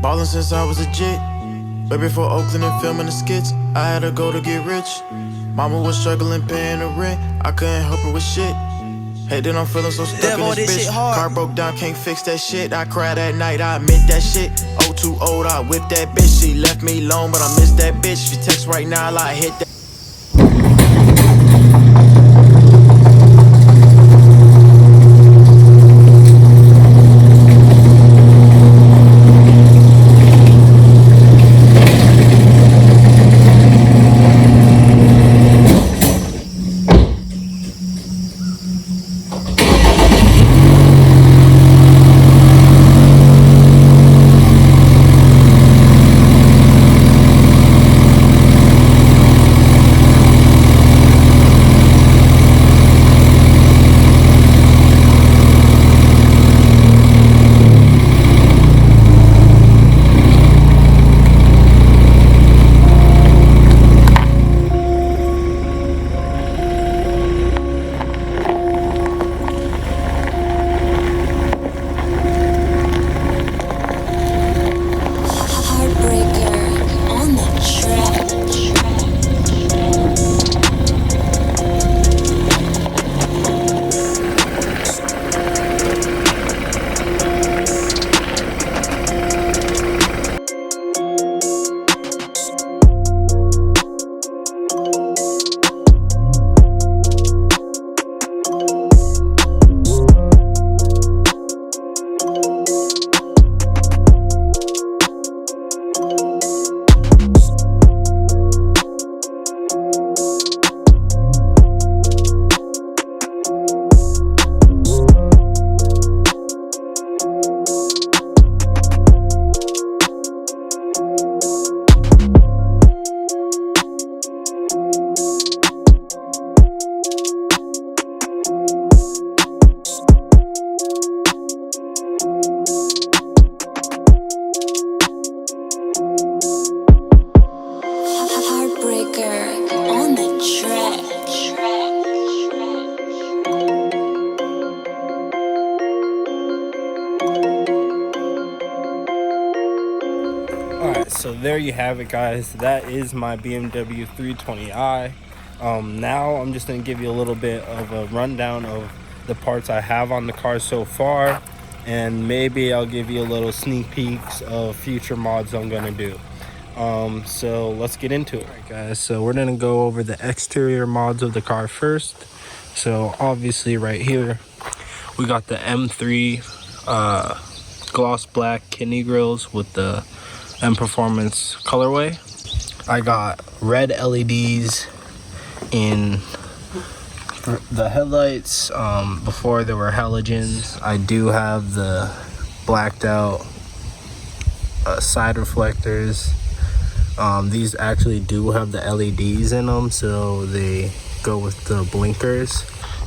Ballin' since I was a jit. Way before Oakland and filming the skits, I had to go to get rich. Mama was struggling paying the rent, I couldn't help her with shit. Hey, then I'm feeling so stuck in this bitch. Car broke down, can't fix that shit. I cried at night, I admit that shit. Oh, too old, I whipped that bitch. She left me alone, but I miss that bitch. She text right now, I hit that. So there you have it, guys. That is my BMW 320i. Now I'm just going to give you a little bit of a rundown of the parts I have on the car so far, and maybe I'll give you a little sneak peeks of future mods I'm going to do. So let's get into it. All right, guys, so we're going to go over the exterior mods of the car first. So obviously right here we got the M3 gloss black kidney grills with the M Performance colorway. I got red LEDs in the headlights. Before there were halogens. I do have the blacked out side reflectors. These actually do have the LEDs in them, so they go with the blinkers.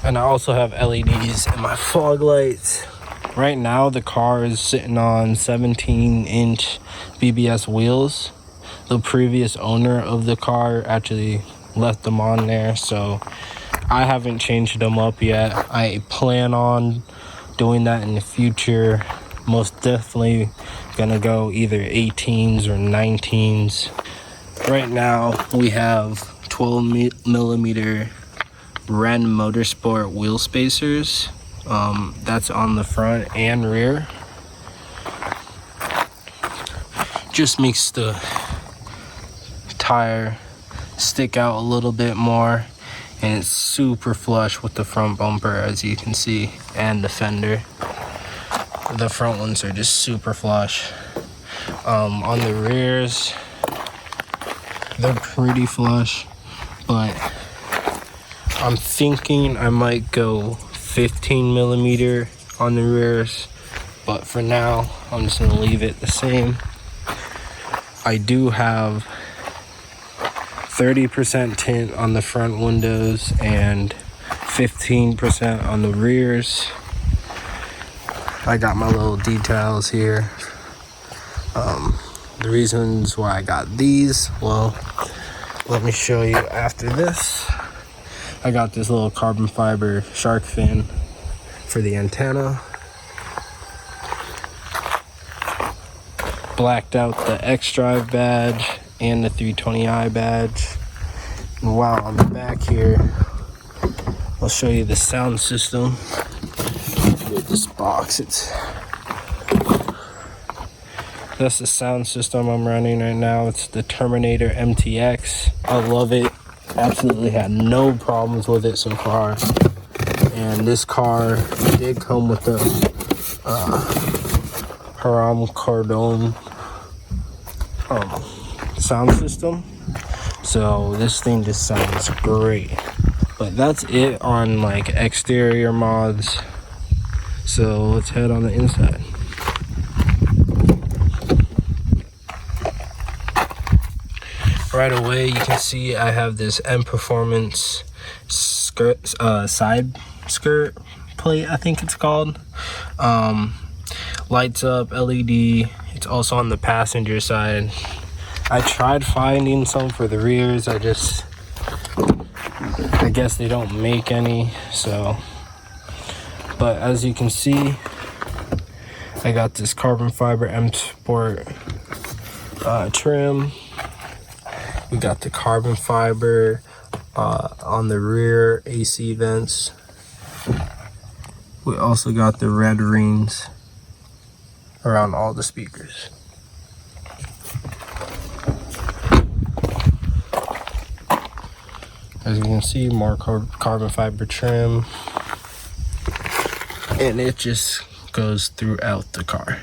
And I also have LEDs in my fog lights. Right now the car is sitting on 17-inch BBS wheels. The previous owner of the car actually left them on there, so I haven't changed them up yet. I plan on doing that in the future. Most definitely gonna go either 18s or 19s. Right now we have 12mm Renn Motorsport wheel spacers. That's on the front and rear. Just makes the tire stick out a little bit more, and it's super flush with the front bumper, as you can see, and the fender. The front ones are just super flush. On the rears, they're pretty flush, but I'm thinking I might go 15mm on the rears, but for now I'm just gonna leave it the same. I do have 30% tint on the front windows and 15% on the rears. I got my little details here. The reasons why I got these, well, let me show you after this. I got this little carbon fiber shark fin for the antenna. blacked out the XDrive badge and the 320i badge. And while on the back here, I'll show you the sound system. With this box, that's the sound system I'm running right now. It's the Terminator MTX. I love it. Absolutely had no problems with it so far. And this car did come with the Haram Cardone sound system. So this thing just sounds great. But that's it on like exterior mods. So let's head on the inside. Right away, you can see I have this M Performance skirt, side skirt plate, I think it's called. Lights up, LED. It's also on the passenger side. I tried finding some for the rears. I guess they don't make any. So, but as you can see, I got this carbon fiber M Sport trim. We got the carbon fiber on the rear AC vents. We also got the red rings around all the speakers. As you can see, more carbon fiber trim. And it just goes throughout the car.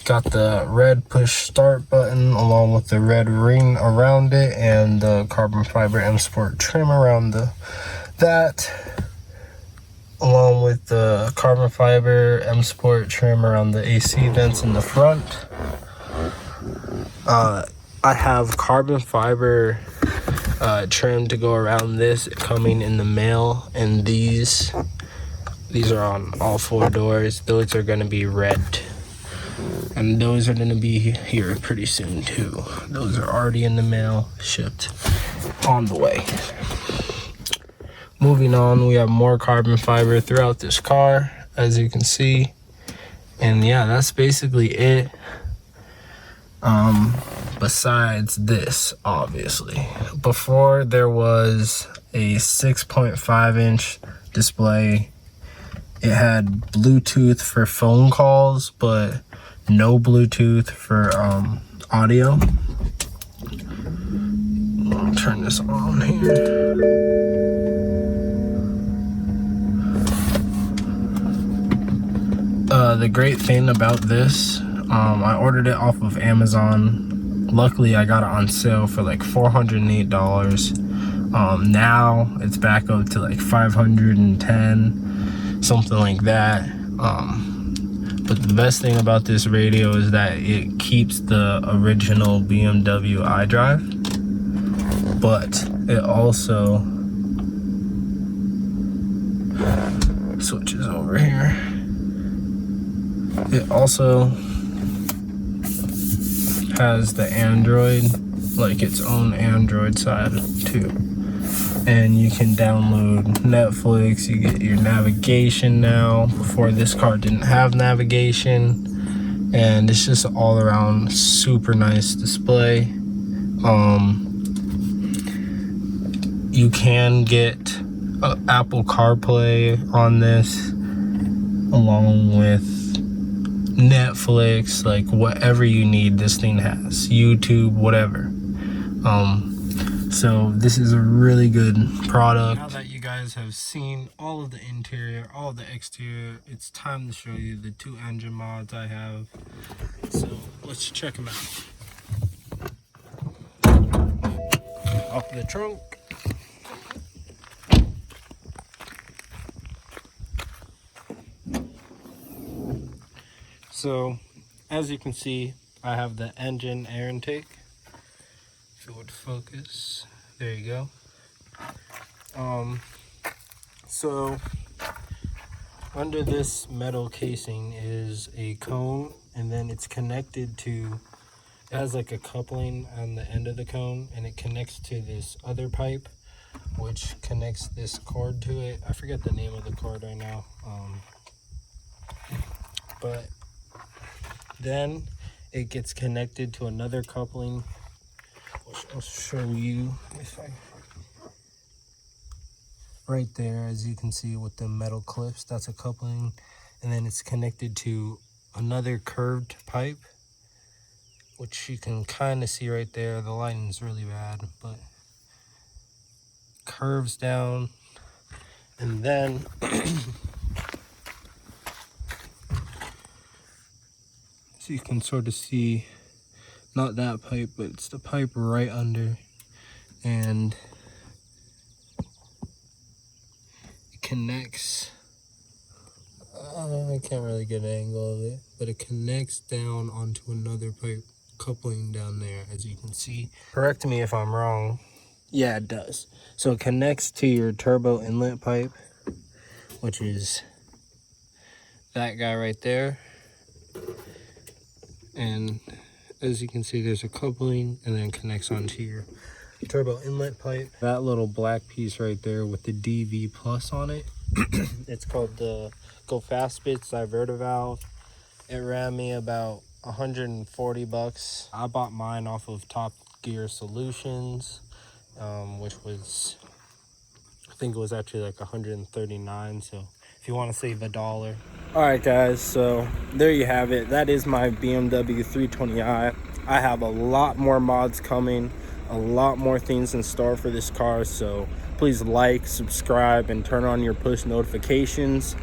Got the red push start button along with the red ring around it and the carbon fiber M Sport trim around that, along with the carbon fiber M Sport trim around the AC vents in the front. I have carbon fiber trim to go around this coming in the mail, and these are on all 4 doors. Those are going to be red. And those are going to be here pretty soon too. Those are already in the mail, shipped, on the way. Moving on, we have more carbon fiber throughout this car, as you can see. And yeah, that's basically it. Besides this, obviously. Before, there was a 6.5-inch display. It had Bluetooth for phone calls, but no Bluetooth for audio. I'll turn this on here. The great thing about this, I ordered it off of Amazon. Luckily, I got it on sale for like $408. Now it's back up to like $510, something like that. But the best thing about this radio is that it keeps the original BMW iDrive, but it also switches over here. It also has the Android, like its own Android side too. And you can download Netflix, you get your navigation now. Before, this car didn't have navigation. And it's just all around super nice display. You can get Apple Carplay on this, along with Netflix, like whatever you need, this thing has. YouTube, whatever. So this is a really good product. Now that you guys have seen all of the interior, all of the exterior, it's time to show you the 2 engine mods I have. So let's check them out. Off the trunk. So as you can see, I have the Injen Air Intake. If it would focus, there you go. So under this metal casing is a cone, and then it's connected to, it has like a coupling on the end of the cone, and it connects to this other pipe, which connects this cord to it. I forget the name of the cord right now. but then it gets connected to another coupling, which I'll show you if I... Right there, as you can see with the metal clips, that's a coupling, and then it's connected to another curved pipe, which you can kind of see right there. The lighting's really bad, but curves down, and then so you can sort of see, not that pipe, but it's the pipe right under, and it connects. I can't really get an angle of it, but it connects down onto another pipe coupling down there, as you can see. Correct me if I'm wrong. Yeah, it does. So it connects to your turbo inlet pipe, which is that guy right there. And as you can see, there's a coupling, and then connects onto your turbo inlet pipe. That little black piece right there with the DV plus on it, it's called the Go Fast Bits Diverter valve. It ran me about $140. I bought mine off of Top Gear Solutions, which was, I think it was actually like $139. So if you want to save $1. All right, guys. So there you have it. That is my BMW 320i. I have a lot more mods coming, a lot more things in store for this car. So please like, subscribe, and turn on your push notifications.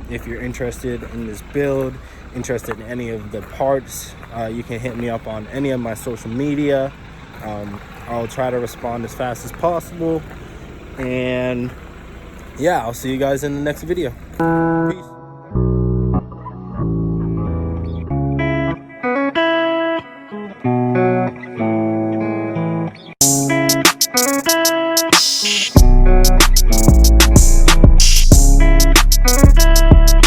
If you're interested in this build, interested in any of the parts, you can hit me up on any of my social media. I'll try to respond as fast as possible. And yeah, I'll see you guys in the next video. Peace.